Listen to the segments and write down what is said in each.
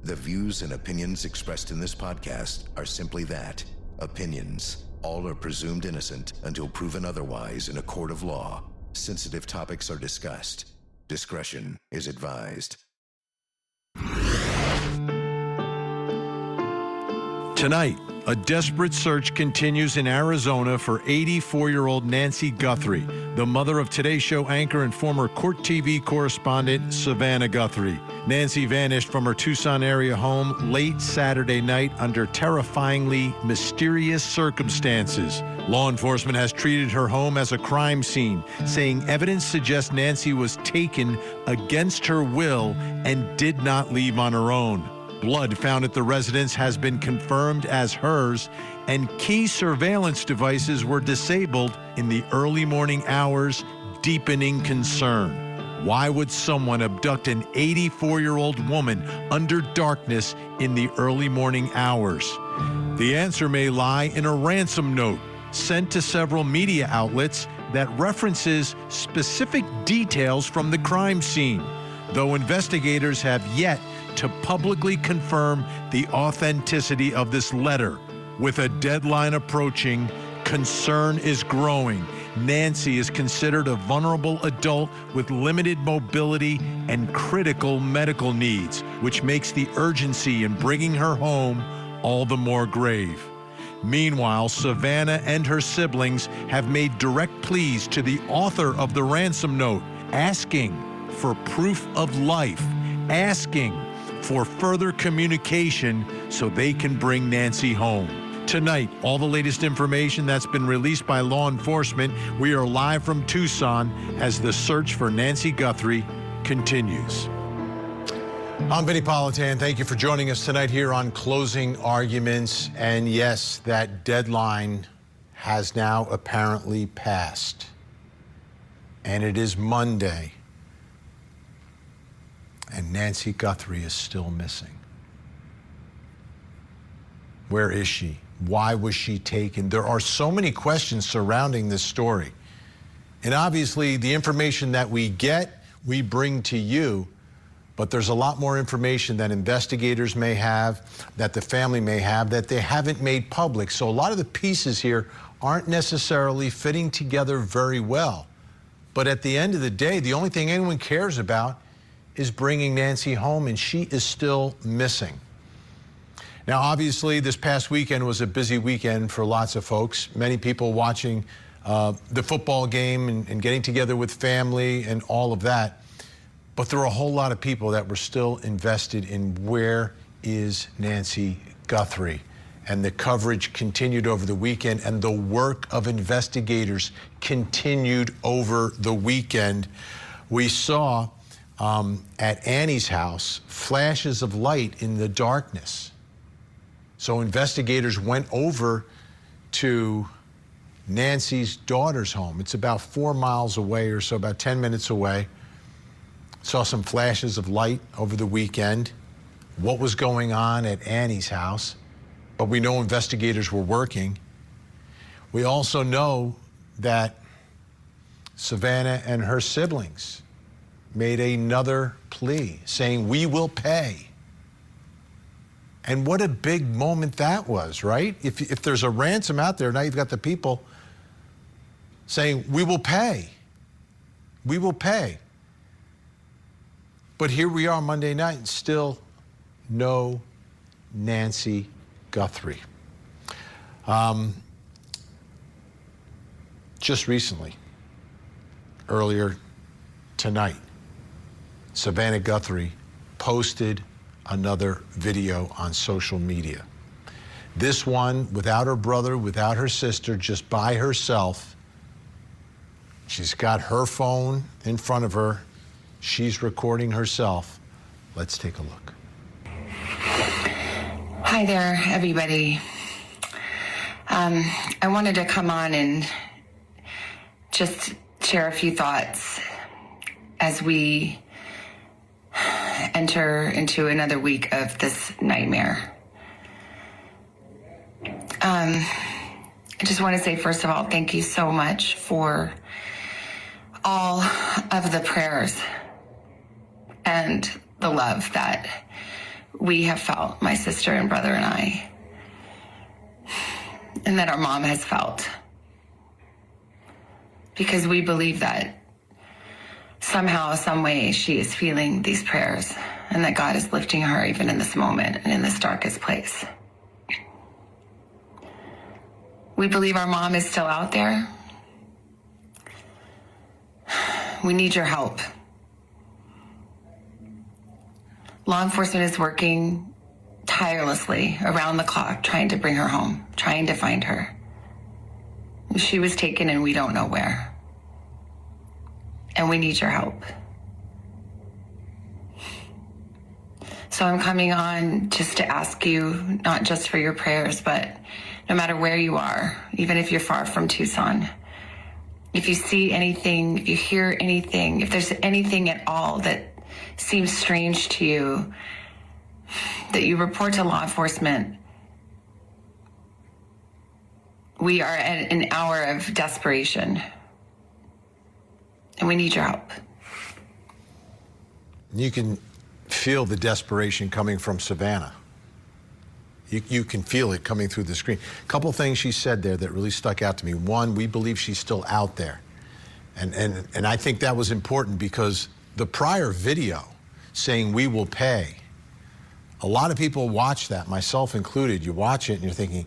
The views and opinions expressed in this podcast are simply that, opinions. All are presumed innocent until proven otherwise in a court of law. Sensitive topics are discussed. Discretion is advised. Tonight, a desperate search continues in Arizona for 84-year-old Nancy Guthrie, the mother of Today Show anchor and former Court TV correspondent Savannah Guthrie. Nancy vanished from her Tucson area home late Saturday night under terrifyingly mysterious circumstances. Law enforcement has treated her home as a crime scene, saying evidence suggests Nancy was taken against her will and did not leave on her own. Blood found at the residence has been confirmed as hers, and key surveillance devices were disabled in the early morning hours, deepening concern. Why would someone abduct an 84-year-old woman under darkness in the early morning hours? The answer may lie in a ransom note sent to several media outlets that references specific details from the crime scene, though investigators have yet to publicly confirm the authenticity of this letter. With a deadline approaching, concern is growing. Nancy is considered a vulnerable adult with limited mobility and critical medical needs, which makes the urgency in bringing her home all the more grave. Meanwhile, Savannah and her siblings have made direct pleas to the author of the ransom note, asking for proof of life, asking for further communication so they can bring Nancy home. Tonight, all the latest information that's been released by law enforcement. We are live from Tucson as the search for Nancy Guthrie continues. I'm Vinnie Politan. Thank you for joining us tonight here on Closing Arguments. And yes, that deadline has now apparently passed. And it is Monday. And Nancy Guthrie is still missing. Where is she? Why was she taken? There are so many questions surrounding this story. And obviously, the information that we get, we bring to you. But there's a lot more information that investigators may have, that the family may have, that they haven't made public. So a lot of the pieces here aren't necessarily fitting together very well. But at the end of the day, the only thing anyone cares about is bringing Nancy home, and she is still missing. Now, obviously, this past weekend was a busy weekend for lots of folks. Many people watching the football game and getting together with family and all of that. But there were a whole lot of people that were still invested in where is Nancy Guthrie. And the coverage continued over the weekend, and the work of investigators continued over the weekend. We saw at Annie's house flashes of light in the darkness. So investigators went over to Nancy's daughter's home. It's about 4 miles away or so, about 10 minutes away. Saw some flashes of light over the weekend. What was going on at Annie's house? But we know investigators were working. We also know that Savannah and her siblings made another plea saying, we will pay. And what a big moment that was, right? If there's a ransom out there, now you've got the people saying, we will pay. We will pay. But here we are Monday night, and still no Nancy Guthrie. Just recently, earlier tonight, Savannah Guthrie posted another video on social media. This one without her brother, without her sister, just by herself. She's got her phone in front of her. She's recording herself. Let's take a look. Hi there, everybody. I wanted to come on and just share a few thoughts as we enter into another week of this nightmare. I just want to say, first of all, thank you so much for all of the prayers and the love that we have felt, my sister and brother and I, and that our mom has felt. Because we believe that somehow, some way, she is feeling these prayers and that God is lifting her even in this moment and in this darkest place. We believe our mom is still out there. We need your help. Law enforcement is working tirelessly around the clock trying to bring her home, trying to find her. She was taken and we don't know where. And we need your help. So I'm coming on just to ask you, not just for your prayers, but no matter where you are, even if you're far from Tucson, if you see anything, if you hear anything, if there's anything at all that seems strange to you, that you report to law enforcement. We are at an hour of desperation, and we need your help. You can feel the desperation coming from Savannah. You can feel it coming through the screen. A couple things she said there that really stuck out to me. One, we believe she's still out there. And I think that was important because the prior video saying we will pay, a lot of people watch that, myself included. You watch it and you're thinking,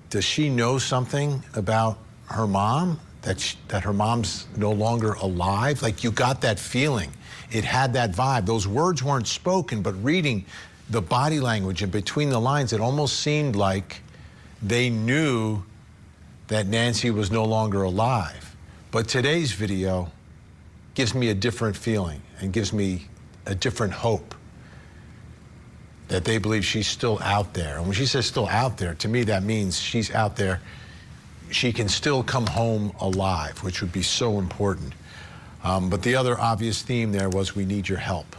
does she know something about her mom? That her mom's no longer alive? Like, you got that feeling. It had that vibe. Those words weren't spoken, but reading the body language and between the lines, it almost seemed like they knew that Nancy was no longer alive. But today's video gives me a different feeling and gives me a different hope that they believe she's still out there. And when she says still out there, to me that means she's out there. She can still come home alive, which would be so important. But the other obvious theme there was we need your help.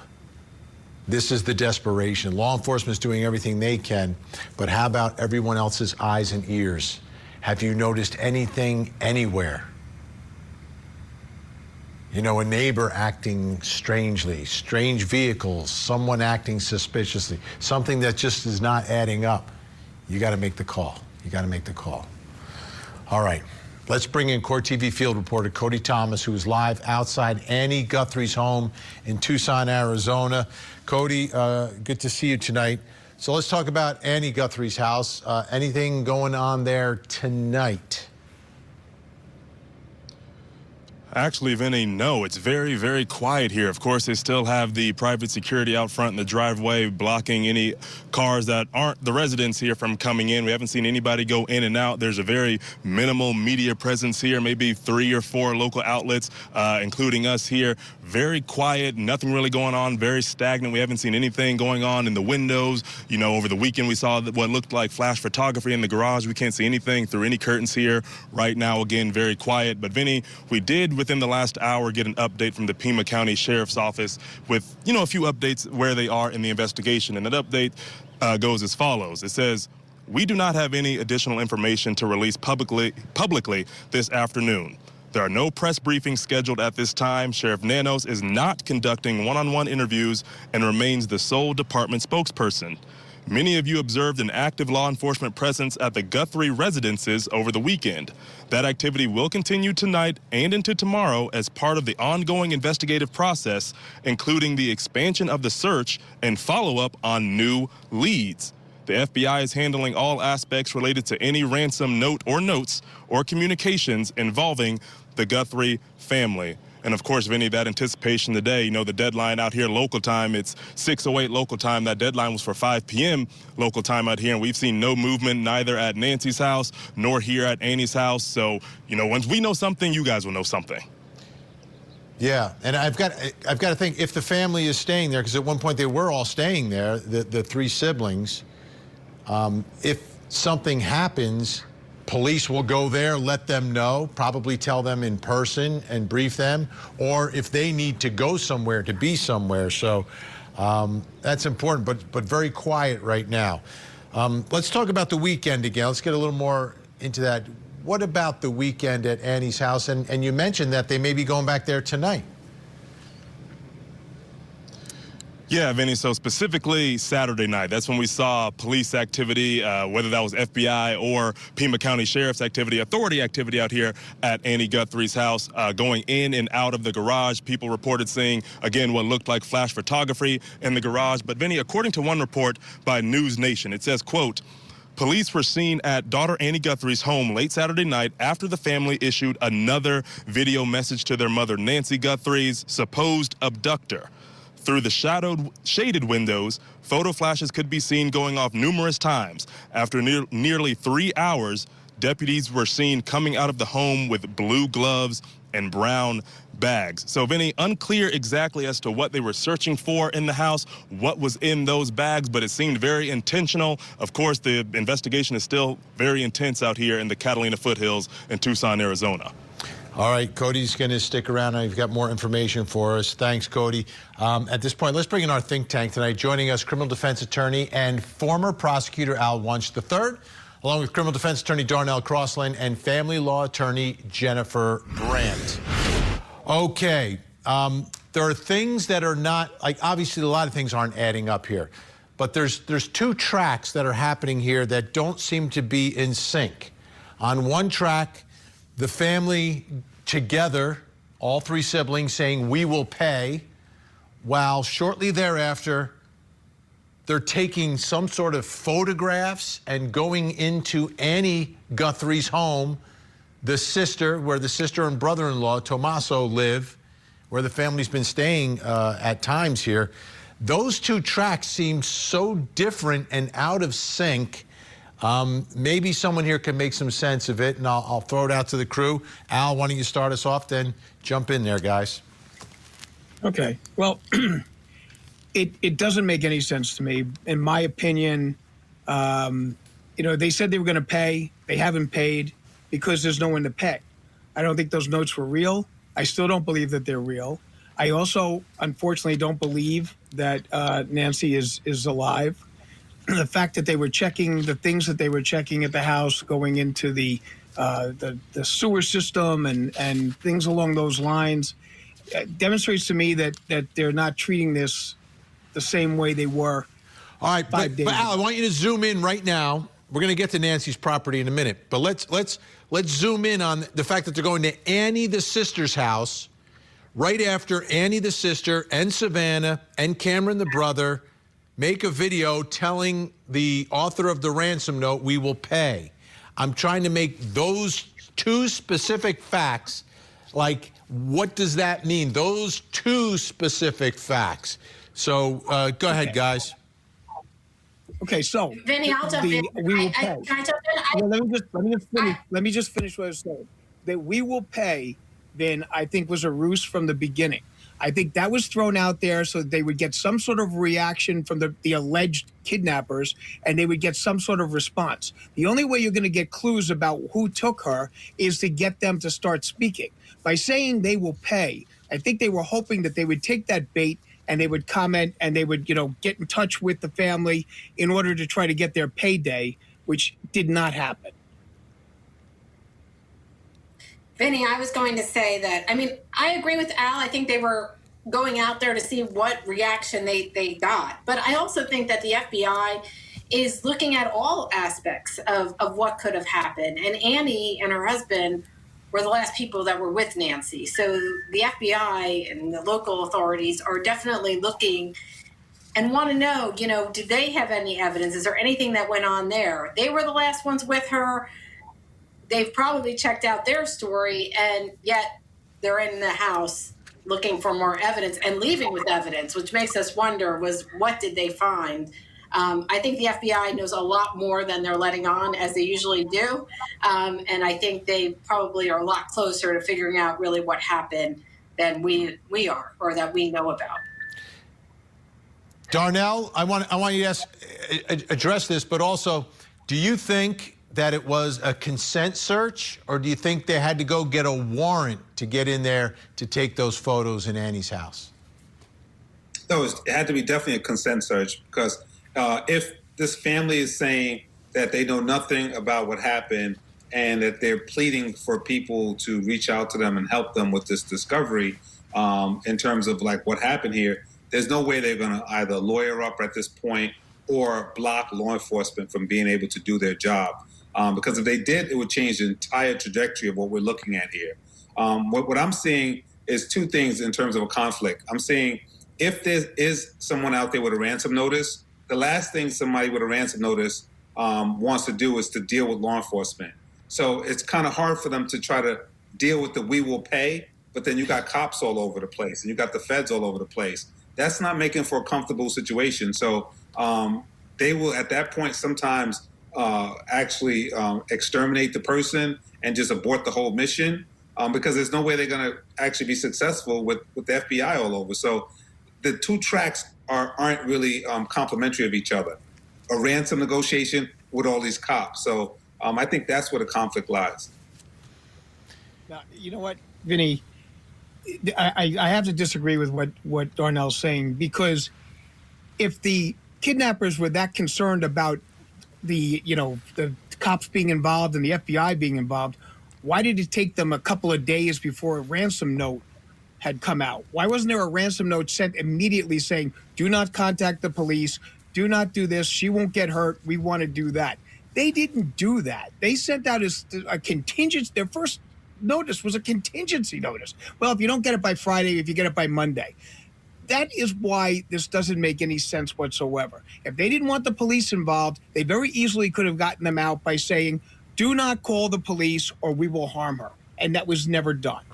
This is the desperation. Law enforcement is doing everything they can, but how about everyone else's eyes and ears? Have you noticed anything anywhere? You know, a neighbor acting strangely, strange vehicles, someone acting suspiciously, something that just is not adding up. You got to make the call. You got to make the call. All right. Let's bring in Court TV field reporter Cody Thomas, who is live outside Annie Guthrie's home in Tucson, Arizona. Cody, good to see you tonight. So let's talk about Annie Guthrie's house. Anything going on there tonight? Actually, Vinny, no, it's very, very quiet here. Of course, they still have the private security out front in the driveway blocking any cars that aren't the residents here from coming in. We haven't seen anybody go in and out. There's a very minimal media presence here, maybe 3 or 4 local outlets, including us here. Very quiet, nothing really going on, very stagnant. We haven't seen anything going on in the windows. You know, over the weekend we saw what looked like flash photography in the garage. We can't see anything through any curtains here. Right now, again, very quiet. But Vinny, we did within the last hour get an update from the Pima County Sheriff's Office with, you know, a few updates where they are in the investigation. And that update goes as follows. It says, we do not have any additional information to release publicly this afternoon. There are no press briefings scheduled at this time. Sheriff Nanos is not conducting one-on-one interviews and remains the sole department spokesperson. Many of you observed an active law enforcement presence at the Guthrie residences over the weekend. That activity will continue tonight and into tomorrow as part of the ongoing investigative process, including the expansion of the search and follow-up on new leads. The FBI is handling all aspects related to any ransom note or notes or communications involving the Guthrie family. And of course, Vinny, that anticipation today, you know, the deadline out here local time, it's 6:08 local time. That deadline was for 5 p.m. local time out here. And we've seen no movement neither at Nancy's house nor here at Annie's house. So, you know, once we know something, you guys will know something. Yeah, and I've got to think, if the family is staying there, because at one point they were all staying there, the 3 siblings, if something happens, police will go there, let them know, probably tell them in person and brief them, or if they need to go somewhere, to be somewhere. So that's important, but very quiet right now. Let's talk about the weekend again. Let's get a little more into that. What about the weekend at Annie's house? And you mentioned that they may be going back there tonight. Yeah, Vinny, so specifically Saturday night, that's when we saw police activity, whether that was FBI or Pima County Sheriff's activity, authority activity out here at Annie Guthrie's house, going in and out of the garage. People reported seeing, again, what looked like flash photography in the garage. But Vinny, according to one report by News Nation, it says, quote, police were seen at daughter Annie Guthrie's home late Saturday night after the family issued another video message to their mother, Nancy Guthrie's supposed abductor. Through the shaded windows, photo flashes could be seen going off numerous times. After nearly 3 hours, deputies were seen coming out of the home with blue gloves and brown bags. So, Vinny, unclear exactly as to what they were searching for in the house, what was in those bags, but it seemed very intentional. Of course, the investigation is still very intense out here in the Catalina foothills in Tucson, Arizona. All right, Cody's going to stick around. You've got more information for us. Thanks, Cody. At this point, let's bring in our think tank tonight. Joining us, criminal defense attorney and former prosecutor Al Wunsch III, along with criminal defense attorney Darnell Crossland and family law attorney Jennifer Brandt. Okay, there are things that are not, like, obviously a lot of things aren't adding up here, but there's two tracks that are happening here that don't seem to be in sync. On one track, the family together, all three siblings, saying, we will pay, while shortly thereafter, they're taking some sort of photographs and going into Annie Guthrie's home, the sister, where the sister and brother-in-law, Tommaso, live, where the family's been staying at times here. Those two tracks seem so different and out of sync. Maybe someone here can make some sense of it, and I'll throw it out to the crew. Al, why don't you start us off, then jump in there, guys. Okay. Well, it doesn't make any sense to me. In my opinion, they said they were going to pay. They haven't paid because there's no one to pay. I don't think those notes were real. I still don't believe that they're real. I also, unfortunately, don't believe that Nancy is alive. The fact that they were checking the things that they were checking at the house, going into the sewer system and things along those lines, demonstrates to me that they're not treating this the same way they were. All right, 5 days but Al, I ago. want you to zoom in right now. We're going to get to Nancy's property in a minute, but let's zoom in on the fact that they're going to Annie the sister's house right after Annie the sister and Savannah and Cameron the brother make a video telling the author of the ransom note, we will pay. I'm trying to make those two specific facts, like, what does that mean? Those two specific facts. So go ahead, guys. Okay, so Vinny, I'll jump in. We will pay. Can I jump in? Let me just finish what I was saying. That we will pay, Vin, I think was a ruse from the beginning. I think that was thrown out there so that they would get some sort of reaction from the alleged kidnappers, and they would get some sort of response. The only way you're going to get clues about who took her is to get them to start speaking. By saying they will pay, I think they were hoping that they would take that bait and they would comment and they would, get in touch with the family in order to try to get their payday, which did not happen. Vinny, I was going to say that, I agree with Al. I think they were going out there to see what reaction they got. But I also think that the FBI is looking at all aspects of what could have happened. And Annie and her husband were the last people that were with Nancy. So the FBI and the local authorities are definitely looking and want to know, do they have any evidence? Is there anything that went on there? They were the last ones with her. They've probably checked out their story, and yet they're in the house looking for more evidence and leaving with evidence, which makes us wonder, what did they find? I think the FBI knows a lot more than they're letting on, as they usually do. And I think they probably are a lot closer to figuring out really what happened than we are, or that we know about. Darnell, I want you to address this, but also, do you think that it was a consent search, or do you think they had to go get a warrant to get in there to take those photos in Annie's house? No, it had to be definitely a consent search, because if this family is saying that they know nothing about what happened and that they're pleading for people to reach out to them and help them with this discovery in terms of like what happened here, there's no way they're going to either lawyer up at this point or block law enforcement from being able to do their job. Because if they did, it would change the entire trajectory of what we're looking at here. What I'm seeing is two things in terms of a conflict. I'm seeing if there is someone out there with a ransom notice, the last thing somebody with a ransom notice wants to do is to deal with law enforcement. So it's kind of hard for them to try to deal with the we will pay, but then you got cops all over the place and you got the feds all over the place. That's not making for a comfortable situation. So they will, at that point, sometimes actually exterminate the person and just abort the whole mission because there's no way they're going to actually be successful with the FBI all over. So the two tracks aren't really complementary of each other. A ransom negotiation with all these cops. So I think that's where the conflict lies. Now, you know what, Vinny? I have to disagree with what Darnell's saying, because if the kidnappers were that concerned about the cops being involved and the FBI being involved, why did it take them a couple of days before a ransom note had come out? Why wasn't there a ransom note sent immediately saying, do not contact the police, do not do this, she won't get hurt, we want to do that? They didn't do that. They sent out a contingency. Their first notice was a contingency notice. Well, if you don't get it by Friday, if you get it by Monday. That is why this doesn't make any sense whatsoever. If they didn't want the police involved, they very easily could have gotten them out by saying, do not call the police or we will harm her. And that was never done.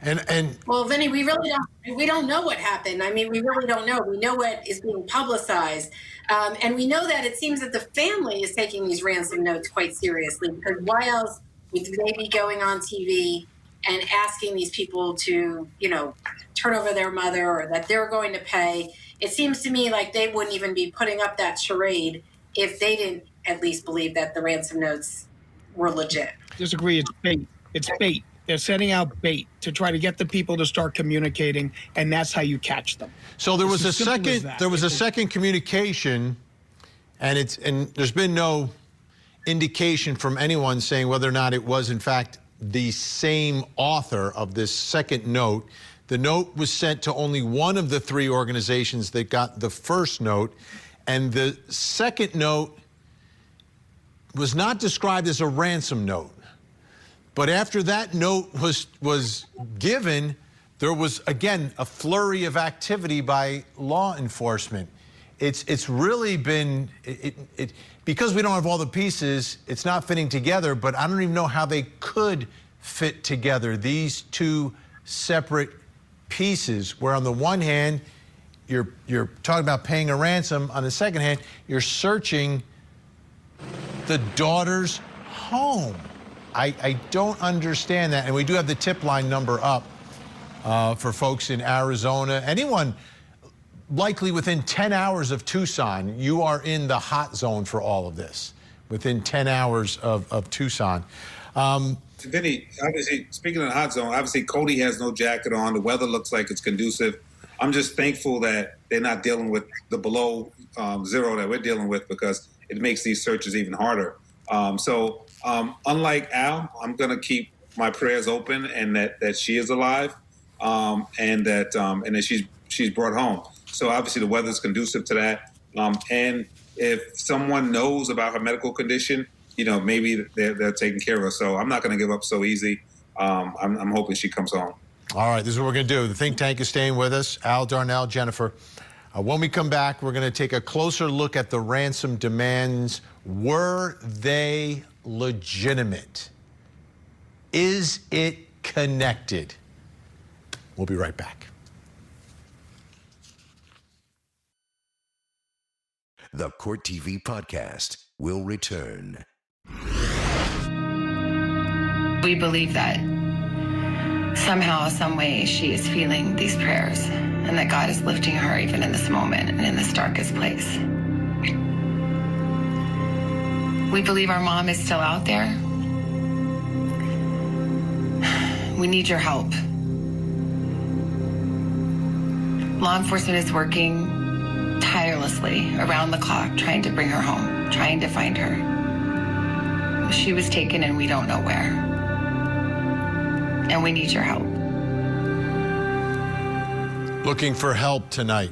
And well, Vinny, we don't know what happened. I mean, we really don't know. We know what is being publicized. And we know that it seems that the family is taking these ransom notes quite seriously, because why else would they be going on TV and asking these people to, turn over their mother or that they're going to pay? It seems to me like they wouldn't even be putting up that charade if they didn't at least believe that the ransom notes were legit. Disagree. It's bait. It's bait. They're setting out bait to try to get the people to start communicating, and that's how you catch them. So there was a second communication, and there's been no indication from anyone saying whether or not it was in fact the same author of this second note. The note was sent to only one of the three organizations that got the first note, and the second note was not described as a ransom note. But after that note was given, there was, again, a flurry of activity by law enforcement. It's really been, because we don't have all the pieces, it's not fitting together, but I don't even know how they could fit together, these two separate pieces, where on the one hand, you're talking about paying a ransom, on the second hand, you're searching the daughter's home. I don't understand that. And we do have the tip line number up for folks in Arizona. Anyone likely within 10 hours of Tucson, you are in the hot zone for all of this, within 10 hours of Tucson. Vinny, obviously, speaking of the hot zone, obviously Cody has no jacket on. The weather looks like it's conducive. I'm just thankful that they're not dealing with the below zero that we're dealing with, because it makes these searches even harder. Unlike Al, I'm going to keep my prayers open, and that she is alive, and that she's brought home. So obviously the weather's conducive to that. And if someone knows about her medical condition, maybe they're taking care of her. So I'm not going to give up so easy. I'm hoping she comes home. All right, this is what we're going to do. The think tank is staying with us. Al, Darnell, Jennifer. When we come back, we're going to take a closer look at the ransom demands. Were they legitimate? Is it connected? We'll be right back. The Court TV podcast will return. We believe that somehow, some way, she is feeling these prayers, and that God is lifting her even in this moment and in this darkest place. We believe our mom is still out there. We need your help. Law enforcement is working tirelessly around the clock, trying to bring her home, trying to find her. She was taken and we don't know where. And we need your help. Looking for help tonight.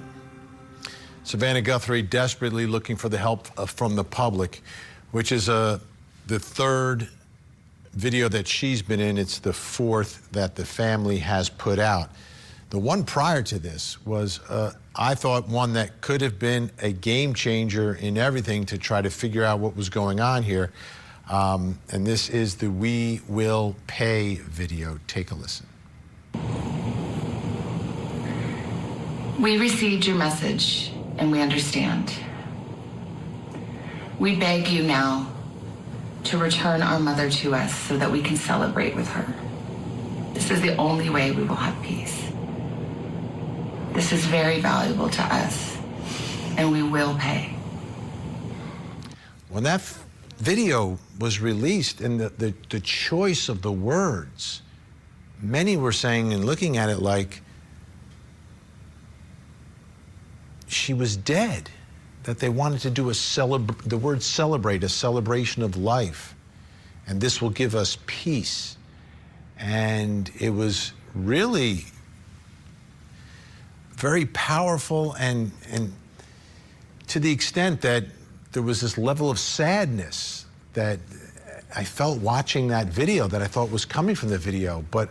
Savannah Guthrie desperately looking for the help from the public, which is the third video that she's been in. It's the fourth that the family has put out. The one prior to this was, I thought, one that could have been a game changer in everything to try to figure out what was going on here. And this is the We Will Pay video. Take a listen. We received your message, and we understand. We beg you now to return our mother to us so that we can celebrate with her. This is the only way we will have peace. This is very valuable to us, and we will pay. When that video was released and the choice of the words, many were saying and looking at it like she was dead, that they wanted to do the word celebrate, a celebration of life, and this will give us peace. And it was really very powerful, and to the extent that there was this level of sadness that I felt watching that video that I thought was coming from the video. But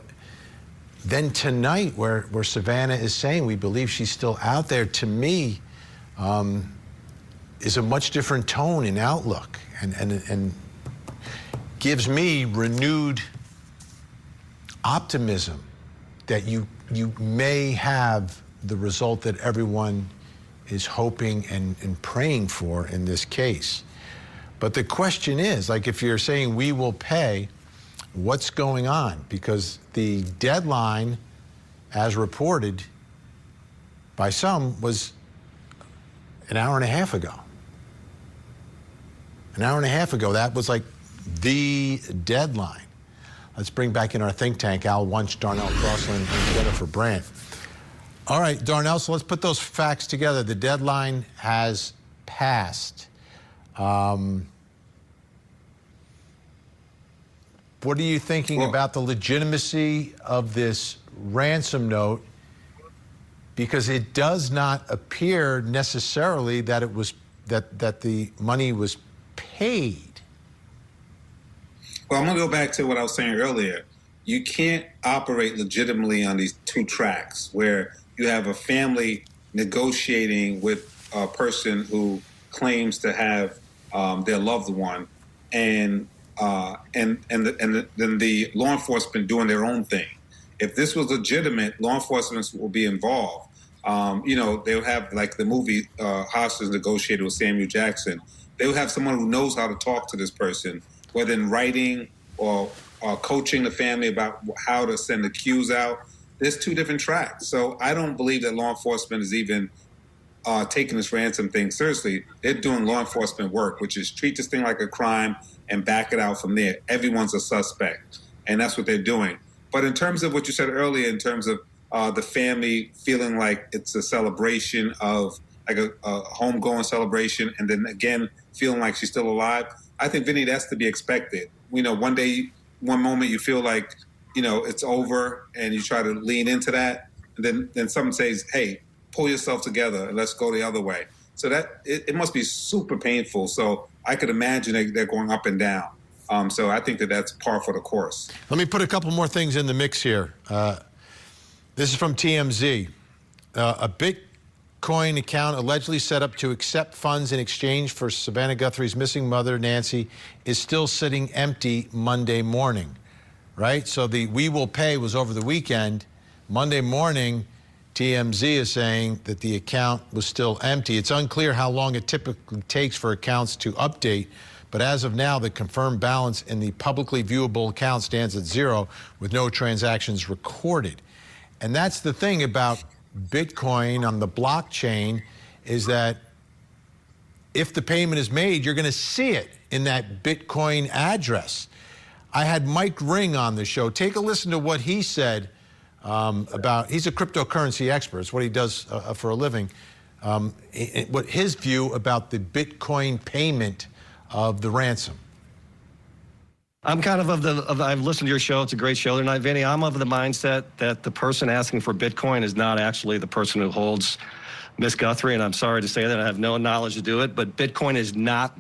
then tonight, where Savannah is saying we believe she's still out there, to me, is a much different tone and outlook, and gives me renewed optimism that you may have the result that everyone is hoping and praying for in this case. But the question is, like, if you're saying we will pay, what's going on? Because the deadline, as reported by some, was an hour and a half ago. An hour and a half ago, that was like the deadline. Let's bring back in our think tank, Al Wunsch, Darnell Crossland, and Jennifer Brandt. All right, Darnell, so let's put those facts together. The deadline has passed. What are you thinking about the legitimacy of this ransom note? Because it does not appear necessarily that it was that the money was paid. Well, I'm going to go back to what I was saying earlier. You can't operate legitimately on these two tracks where you have a family negotiating with a person who claims to have their loved one, and then the law enforcement doing their own thing. If this was legitimate, law enforcement will be involved. They would have, like the movie Hostage Negotiator with Samuel Jackson. They would have someone who knows how to talk to this person, whether in writing or coaching the family about how to send the cues out. There's two different tracks. So I don't believe that law enforcement is even taking this ransom thing seriously. They're doing law enforcement work, which is treat this thing like a crime and back it out from there. Everyone's a suspect, and that's what they're doing. But in terms of what you said earlier, in terms of the family feeling like it's a celebration of, like a homegoing celebration, and then again feeling like she's still alive, I think, Vinny, that's to be expected. One day, one moment you feel like, it's over, and you try to lean into that, and then someone says, hey, pull yourself together and let's go the other way. So that it must be super painful. So I could imagine they're going up and down. So I think that's par for the course. Let me put a couple more things in the mix here. This is from TMZ. A Bitcoin account allegedly set up to accept funds in exchange for Savannah Guthrie's missing mother, Nancy, is still sitting empty Monday morning, right? So the we will pay was over the weekend. Monday morning, TMZ is saying that the account was still empty. It's unclear how long it typically takes for accounts to update, but as of now, the confirmed balance in the publicly viewable account stands at zero with no transactions recorded. And that's the thing about Bitcoin on the blockchain, is that if the payment is made, you're going to see it in that Bitcoin address. I had Mike Ring on the show. Take a listen to what he said about, he's a cryptocurrency expert. It's what he does for a living. What his view about the Bitcoin payment of the ransom. I'm kind of I've listened to your show. It's a great show tonight, Vinny. I'm of the mindset that the person asking for Bitcoin is not actually the person who holds Miss Guthrie, and I'm sorry to say that. I have no knowledge to do it, but Bitcoin is not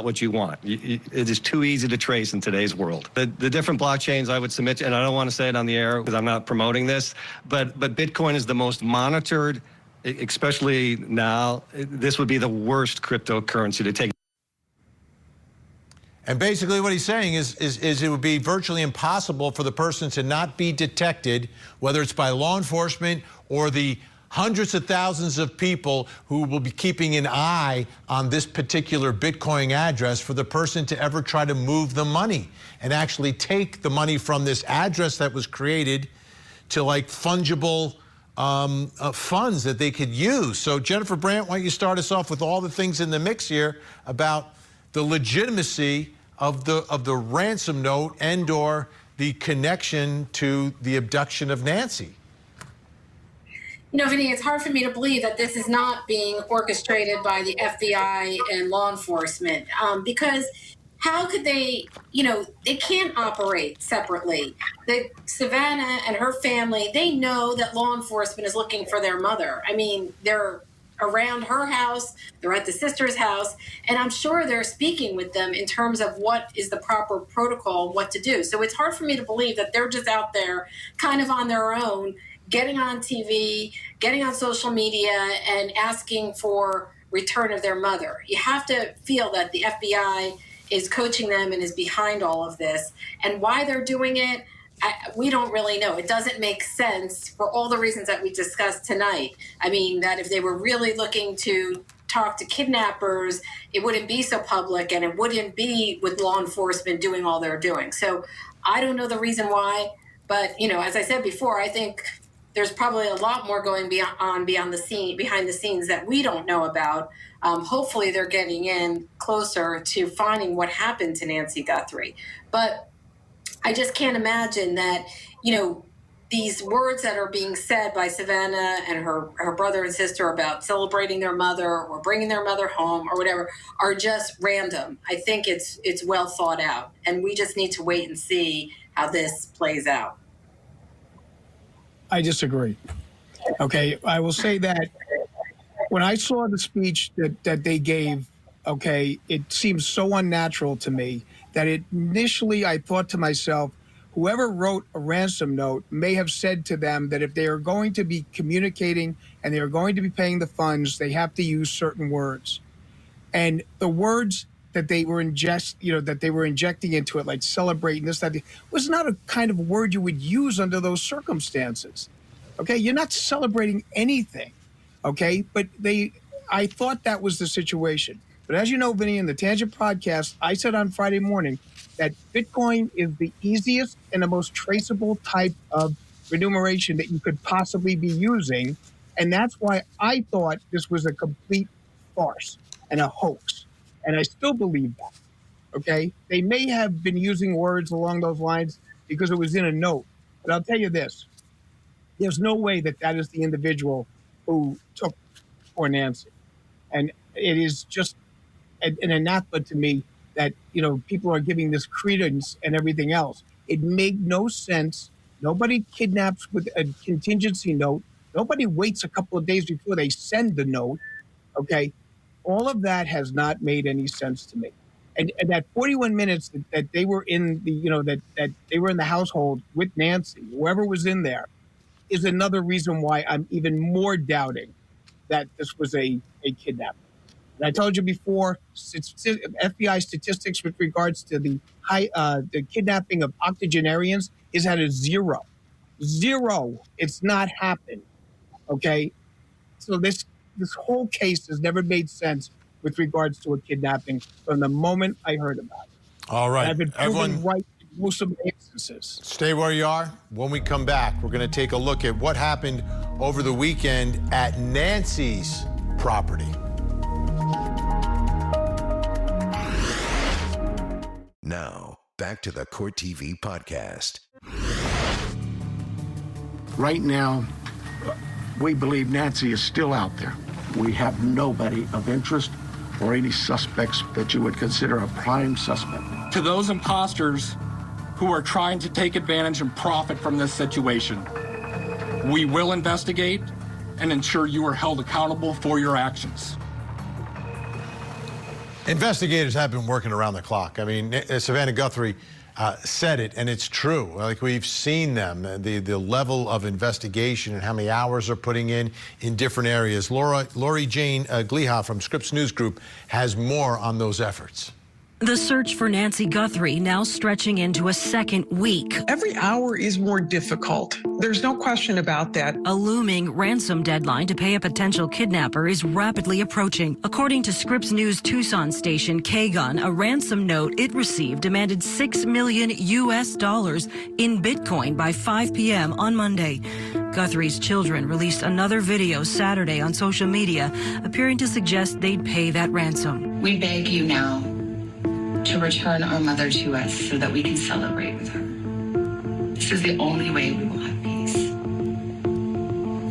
what you want. It is too easy to trace in today's world. The different blockchains I would submit to, and I don't want to say it on the air because I'm not promoting this, but Bitcoin is the most monitored, especially now. This would be the worst cryptocurrency to take. And basically what he's saying is it would be virtually impossible for the person to not be detected, whether it's by law enforcement or the hundreds of thousands of people who will be keeping an eye on this particular Bitcoin address, for the person to ever try to move the money and actually take the money from this address that was created to like fungible funds that they could use. So Jennifer Brandt, why don't you start us off with all the things in the mix here about the legitimacy of the ransom note and or the connection to the abduction of Nancy? You know, Vinny, it's hard for me to believe that this is not being orchestrated by the FBI and law enforcement, because how could they, they can't operate separately. Savannah and her family, they know that law enforcement is looking for their mother. I mean, they're around her house, they're at the sister's house, and I'm sure they're speaking with them in terms of what is the proper protocol, what to do. So it's hard for me to believe that they're just out there kind of on their own, getting on TV, getting on social media, and asking for return of their mother. You have to feel that the FBI is coaching them and is behind all of this. And why they're doing it, we don't really know. It doesn't make sense for all the reasons that we discussed tonight. I mean, that if they were really looking to talk to kidnappers, it wouldn't be so public, and it wouldn't be with law enforcement doing all they're doing. So I don't know the reason why, but, as I said before, I think there's probably a lot more going behind the scenes that we don't know about. Hopefully they're getting in closer to finding what happened to Nancy Guthrie. But I just can't imagine that, these words that are being said by Savannah and her brother and sister about celebrating their mother or bringing their mother home or whatever are just random. I think it's well thought out, and we just need to wait and see how this plays out. I disagree. Okay, I will say that when I saw the speech that they gave, okay, it seems so unnatural to me that initially I thought to myself, whoever wrote a ransom note may have said to them that if they are going to be communicating and they are going to be paying the funds, they have to use certain words. And the words that they were injecting into it, like celebrating this, that, was not a kind of word you would use under those circumstances. Okay, you're not celebrating anything. Okay, but I thought that was the situation. But as you know, Vinny, in the Tangent podcast, I said on Friday morning that Bitcoin is the easiest and the most traceable type of remuneration that you could possibly be using. And that's why I thought this was a complete farce and a hoax. And I still believe that, okay? They may have been using words along those lines because it was in a note. But I'll tell you this. There's no way that is the individual who took poor Nancy. And it is just an anathema to me that, people are giving this credence and everything else. It made no sense. Nobody kidnaps with a contingency note. Nobody waits a couple of days before they send the note, okay? All of that has not made any sense to me. And that 41 minutes that they were in the, that they were in the household with Nancy, whoever was in there, is another reason why I'm even more doubting that this was a kidnapping. And I told you before, FBI statistics with regards to the kidnapping of octogenarians is at a zero. Zero. It's not happened. Okay? So this whole case has never made sense with regards to a kidnapping from the moment I heard about it. All right. And I've been proven right in most of the instances. Stay where you are. When we come back, we're going to take a look at what happened over the weekend at Nancy's property. Now, back to the Court TV podcast. Right now, we believe Nancy is still out there. We have nobody of interest or any suspects that you would consider a prime suspect. To those imposters who are trying to take advantage and profit from this situation, we will investigate and ensure you are held accountable for your actions. Investigators have been working around the clock. I mean, Savannah Guthrie said it, and it's true. Like, we've seen them, the level of investigation and how many hours they're putting in different areas. Lori Jane Gliha from Scripps News Group has more on those efforts. The search for Nancy Guthrie now stretching into a second week. Every hour is more difficult. There's no question about that. A looming ransom deadline to pay a potential kidnapper is rapidly approaching. According to Scripps News Tucson station K-Gun, a ransom note it received demanded $6 million in Bitcoin by 5 p.m. on Monday. Guthrie's children released another video Saturday on social media, appearing to suggest they'd pay that ransom. We beg you now to return our mother to us so that we can celebrate with her. This is the only way we will have peace.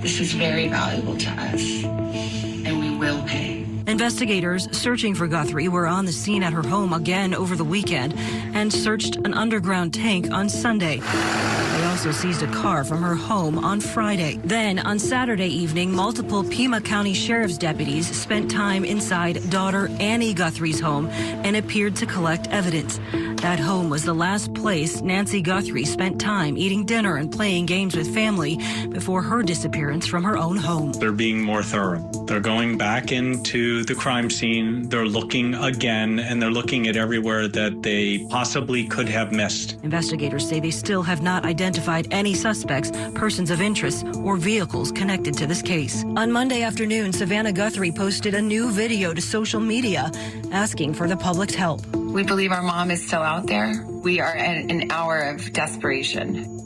This is very valuable to us, and we will pay. Investigators searching for Guthrie were on the scene at her home again over the weekend and searched an underground tank on Sunday. They also seized a car from her home on Friday. Then, on Saturday evening, multiple Pima County Sheriff's deputies spent time inside daughter Annie Guthrie's home and appeared to collect evidence. That home was the last place Nancy Guthrie spent time eating dinner and playing games with family before her disappearance from her own home. They're being more thorough. They're going back into the crime scene. They're looking again, and they're looking at everywhere that they possibly could have missed. Investigators say they still have not identified any suspects, persons of interest, or vehicles connected to this case. On Monday afternoon, Savannah Guthrie posted a new video to social media asking for the public's help. We believe our mom is still out there. We are at an hour of desperation.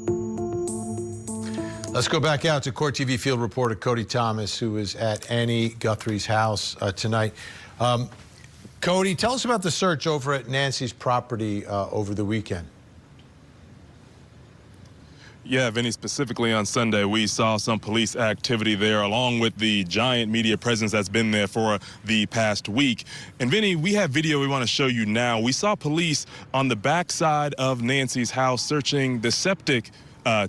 Let's go back out to Court TV field reporter Cody Thomas, who is at Annie Guthrie's house tonight. Cody, tell us about the search over at Nancy's property over the weekend. Yeah, Vinny, specifically on Sunday, we saw some police activity there, along with the giant media presence that's been there for the past week. And Vinny, we have video we want to show you now. We saw police on the backside of Nancy's house searching the septic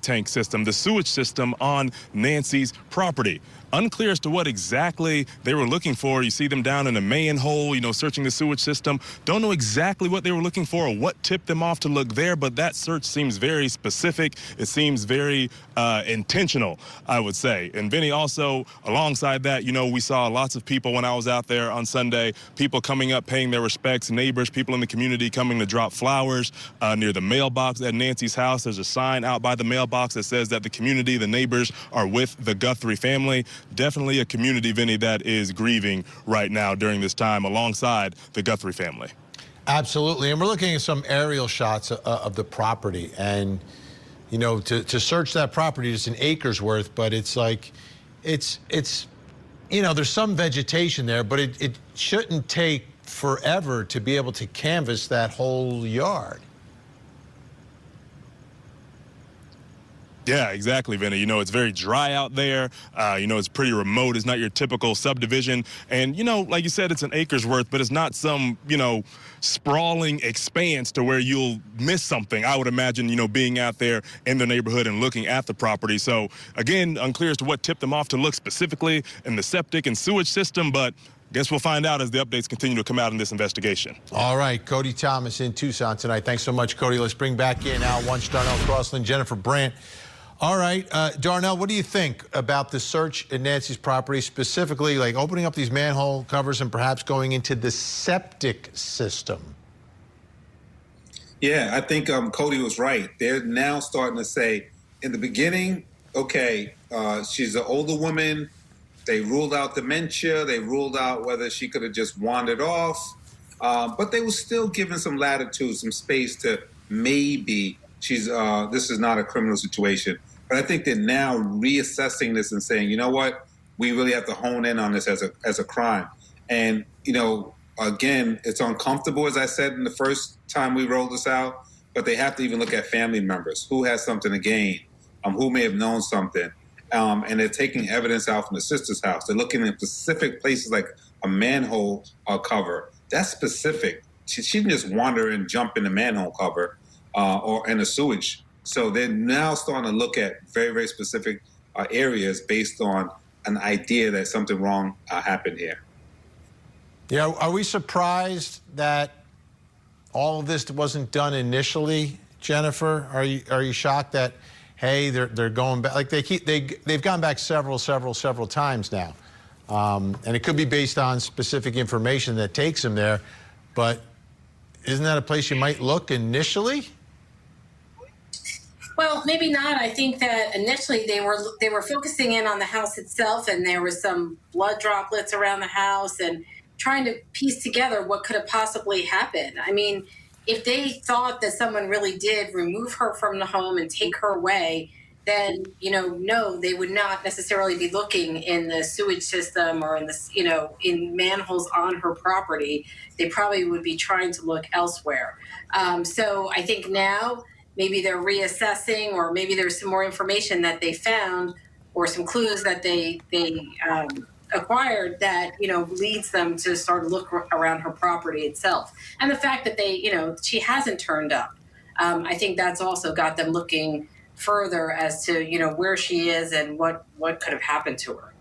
tank system, the sewage system on Nancy's property. Unclear as to what exactly they were looking for. You see them down in a manhole, searching the sewage system. Don't know exactly what they were looking for or what tipped them off to look there, but that search seems very specific. It seems very intentional, I would say. And Vinny, also, alongside that, we saw lots of people when I was out there on Sunday, people coming up, paying their respects, neighbors, people in the community coming to drop flowers near the mailbox at Nancy's house. There's a sign out by the mailbox that says that the community, the neighbors, are with the Guthrie family. Definitely a community, Vinny, that is grieving right now during this time alongside the Guthrie family. Absolutely. And we're looking at some aerial shots of the property. And, to search that property, it's an acre's worth, but it's like, it's there's some vegetation there, but it shouldn't take forever to be able to canvass that whole yard. Yeah, exactly, Vinny. It's very dry out there. It's pretty remote. It's not your typical subdivision. And, like you said, it's an acre's worth, but it's not some, sprawling expanse to where you'll miss something. I would imagine, being out there in the neighborhood and looking at the property. So, again, unclear as to what tipped them off to look specifically in the septic and sewage system, but guess we'll find out as the updates continue to come out in this investigation. All right, Cody Thomas in Tucson tonight. Thanks so much, Cody. Let's bring back in Al Wunsch, Darnell Crossland, Jennifer Brandt. All right, Darnell, what do you think about the search at Nancy's property, specifically like opening up these manhole covers and perhaps going into the septic system? Yeah, I think Cody was right. They're now starting to say, in the beginning, okay, she's an older woman. They ruled out dementia. They ruled out whether she could have just wandered off. But they were still giving some latitude, some space to maybe this is not a criminal situation. But I think they're now reassessing this and saying, you know what, we really have to hone in on this as a crime. And, again, it's uncomfortable, as I said in the first time we rolled this out, but they have to even look at family members. Who has something to gain? Who may have known something? and they're taking evidence out from the sister's house. They're looking at specific places like a manhole cover. That's specific. She didn't just wander and jump in the manhole cover or in the sewage. So they're now starting to look at very, very specific areas based on an idea that something wrong happened here. Yeah, are we surprised that all of this wasn't done initially, Jennifer? Are you shocked that, hey, they're going back? Like they've gone back several times now, and it could be based on specific information that takes them there. But isn't that a place you might look initially? Well, maybe not. I think that initially they were focusing in on the house itself, and there was some blood droplets around the house, and trying to piece together what could have possibly happened. I mean, if they thought that someone really did remove her from the home and take her away, then, no, they would not necessarily be looking in the sewage system or in the, in manholes on her property. They probably would be trying to look elsewhere. So I think now maybe they're reassessing, or maybe there's some more information that they found or some clues that they acquired that, leads them to start to look around her property itself. And the fact that she hasn't turned up, I think that's also got them looking further as to, where she is and what could have happened to her.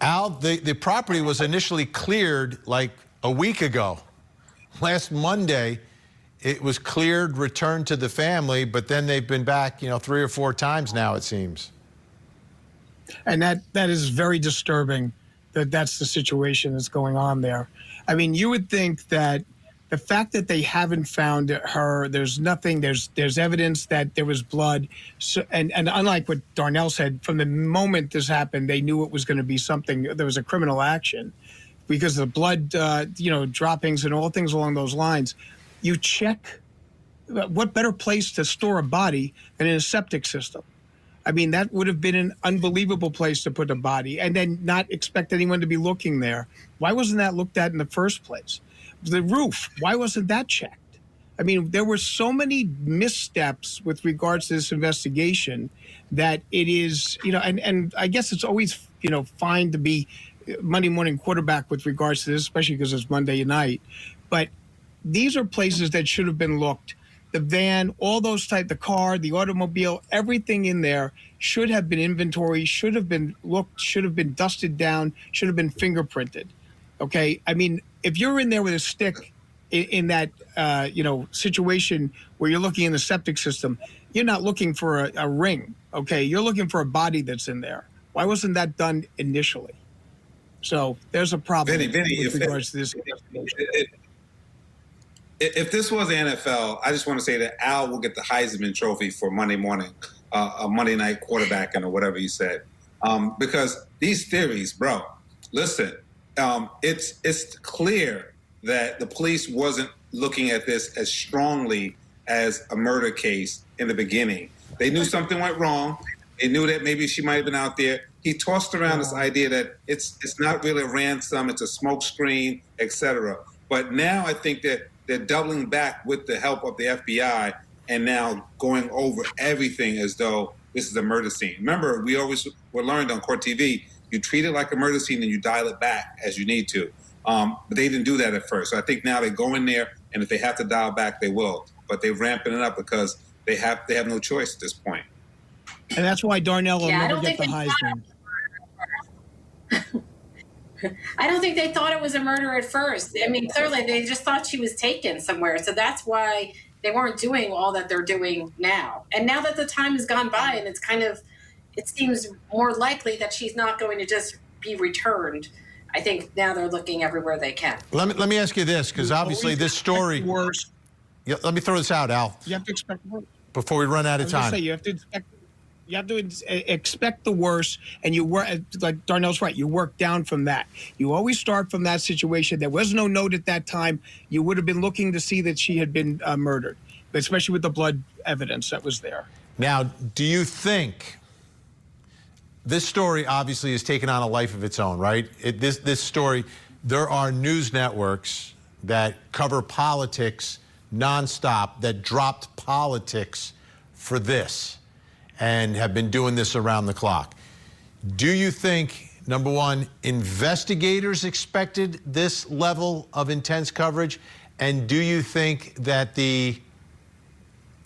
Al, the property was initially cleared like a week ago. Last Monday, it was cleared, returned to the family, but then they've been back, 3 or 4 times now, it seems. And that is very disturbing that that's the situation that's going on there. I mean, you would think that the fact that they haven't found her, there's nothing, there's evidence that there was blood. So, and unlike what Darnell said, from the moment this happened, they knew it was going to be something, there was a criminal action because of the blood, droppings and all things along those lines. You check, what better place to store a body than in a septic system? I mean, that would have been an unbelievable place to put a body and then not expect anyone to be looking there. Why wasn't that looked at in the first place? The roof, why wasn't that checked? I mean, there were so many missteps with regards to this investigation that it is, and I guess it's always, fine to be Monday morning quarterback with regards to this, especially because it's Monday night. But these are places that should have been looked. The van, all those the car, the automobile, everything in there should have been inventory, should have been looked, should have been dusted down, should have been fingerprinted. Okay? I mean, if you're in there with a stick in that, situation where you're looking in the septic system, you're not looking for a ring, okay? You're looking for a body that's in there. Why wasn't that done initially? So there's a problem Vinnie, with regards to this investigation. If this was the NFL, I just want to say that Al will get the Heisman Trophy for Monday morning, a Monday night quarterbacking or whatever you said. Because these theories, bro, listen, it's clear that the police wasn't looking at this as strongly as a murder case in the beginning. They knew something went wrong. They knew that maybe she might have been out there. He tossed around this idea that it's not really a ransom, it's a smoke screen, etc. But now I think that they're doubling back with the help of the FBI and now going over everything as though this is a murder scene. Remember, we always were learned on Court TV, you treat it like a murder scene and you dial it back as you need to. But they didn't do that at first. So I think now they go in there, and if they have to dial back, they will. But they're ramping it up because they have no choice at this point. And that's why Darnell will never get the Heisman. I don't think they thought it was a murder at first. I mean, clearly they just thought she was taken somewhere. So that's why they weren't doing all that they're doing now. And now that the time has gone by and it seems more likely that she's not going to just be returned, I think now they're looking everywhere they can. Let me ask you this, because obviously this story... Yeah, let me throw this out, Al. You have to expect the worst. Before we run out of time. You have to expect the worst, and you work, like Darnell's right, you work down from that. You always start from that situation. There was no note at that time. You would have been looking to see that she had been murdered, especially with the blood evidence that was there. Now, do you think this story obviously has taken on a life of its own, right? This story, there are news networks that cover politics nonstop, that dropped politics for this and have been doing this around the clock. Do you think, number one, investigators expected this level of intense coverage? And do you think that the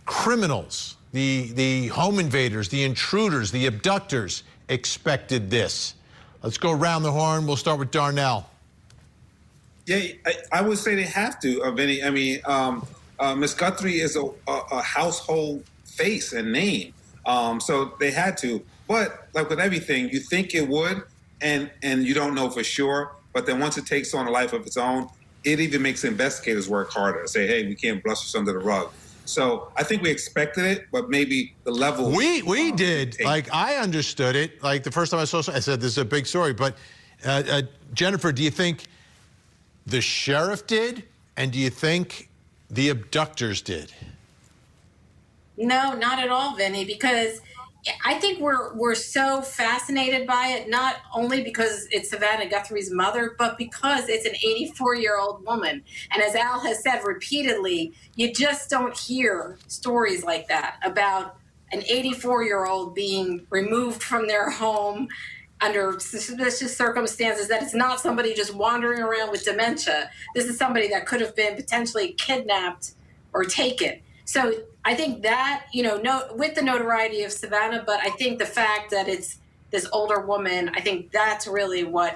criminals, the home invaders, the intruders, the abductors expected this? Let's go around the horn. We'll start with Darnell. Yeah, I would say they have to, Vinny. I mean, Miss Guthrie is a household face and name, so they had to. But like with everything, you think it would, and you don't know for sure. But then once it takes on a life of its own, it even makes investigators work harder. Say, hey, we can't brush this under the rug. So I think we expected it, but maybe the level. We did. Like, I understood it. Like, the first time I saw it, I said, this is a big story. But Jennifer, do you think the sheriff did? And do you think the abductors did? No, not at all, Vinny, because I think we're so fascinated by it, not only because it's Savannah Guthrie's mother, but because it's an 84-year-old woman. And as Al has said repeatedly, you just don't hear stories like that about an 84-year-old being removed from their home under suspicious circumstances, that it's not somebody just wandering around with dementia. This is somebody that could have been potentially kidnapped or taken. So I think that, with the notoriety of Savannah, but I think the fact that it's this older woman, I think that's really why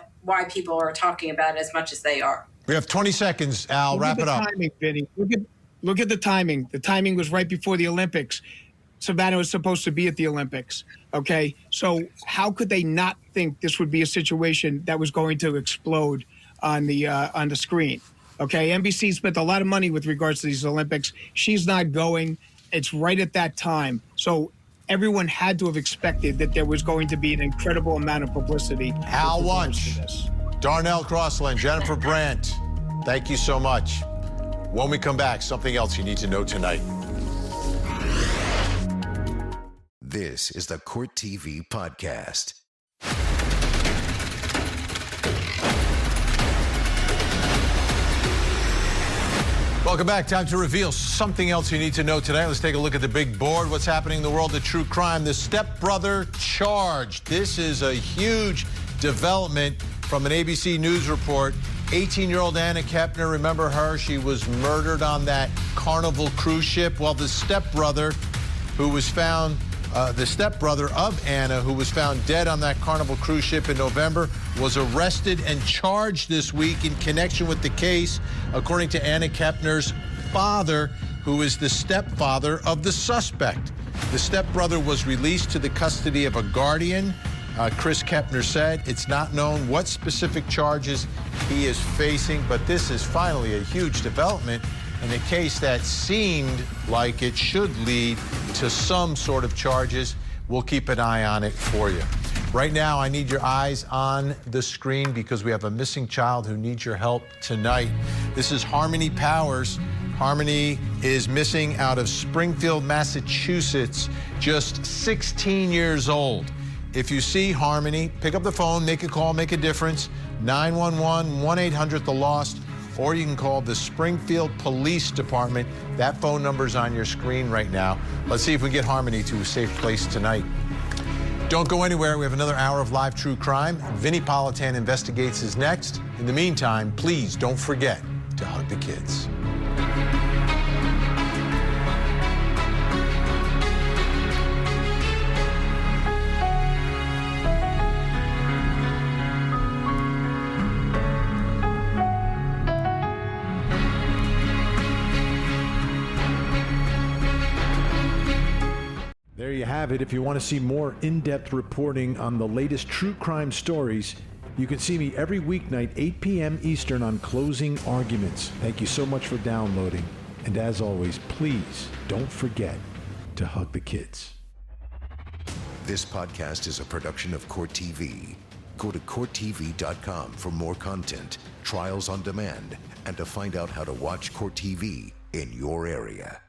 people are talking about it as much as they are. We have 20 seconds, Al. Wrap it up. Timing, Vinny. Look at the timing. The timing was right before the Olympics. Savannah was supposed to be at the Olympics. Okay, so how could they not think this would be a situation that was going to explode on the screen? Okay, NBC spent a lot of money with regards to these Olympics. She's not going. It's right at that time. So everyone had to have expected that there was going to be an incredible amount of publicity. Al Wunsch, Darnell Crossland, Jennifer Brandt, thank you so much. When we come back, something else you need to know tonight. This is the Court TV Podcast. Welcome back. Time to reveal something else you need to know tonight. Let's take a look at the big board. What's happening in the world of true crime? The stepbrother charged. This is a huge development from an ABC News report. 18-year-old Anna Kepner, remember her? She was murdered on that Carnival cruise ship. Well, the stepbrother who was found, the stepbrother of Anna, who was found dead on that Carnival cruise ship in November, was arrested and charged this week in connection with the case, according to Anna Kepner's father, who is the stepfather of the suspect. The stepbrother was released to the custody of a guardian. Chris Kepner said it's not known what specific charges he is facing, but this is finally a huge development in a case that seemed like it should lead to some sort of charges. We'll keep an eye on it for you. Right now, I need your eyes on the screen because we have a missing child who needs your help tonight. This is Harmony Powers. Harmony is missing out of Springfield, Massachusetts, just 16 years old. If you see Harmony, pick up the phone, make a call, make a difference. 911, 1-800-THE-LOST, or you can call the Springfield Police Department. That phone number is on your screen right now. Let's see if we get Harmony to a safe place tonight. Don't go anywhere. We have another hour of live true crime. Vinnie Politan Investigates is next. In the meantime, please don't forget to hug the kids. There you have it. If you want to see more in-depth reporting on the latest true crime stories, you can see me every weeknight, 8 p.m. Eastern on Closing Arguments. Thank you so much for downloading. And as always, please don't forget to hug the kids. This podcast is a production of Court TV. Go to CourtTV.com for more content, trials on demand, and to find out how to watch Court TV in your area.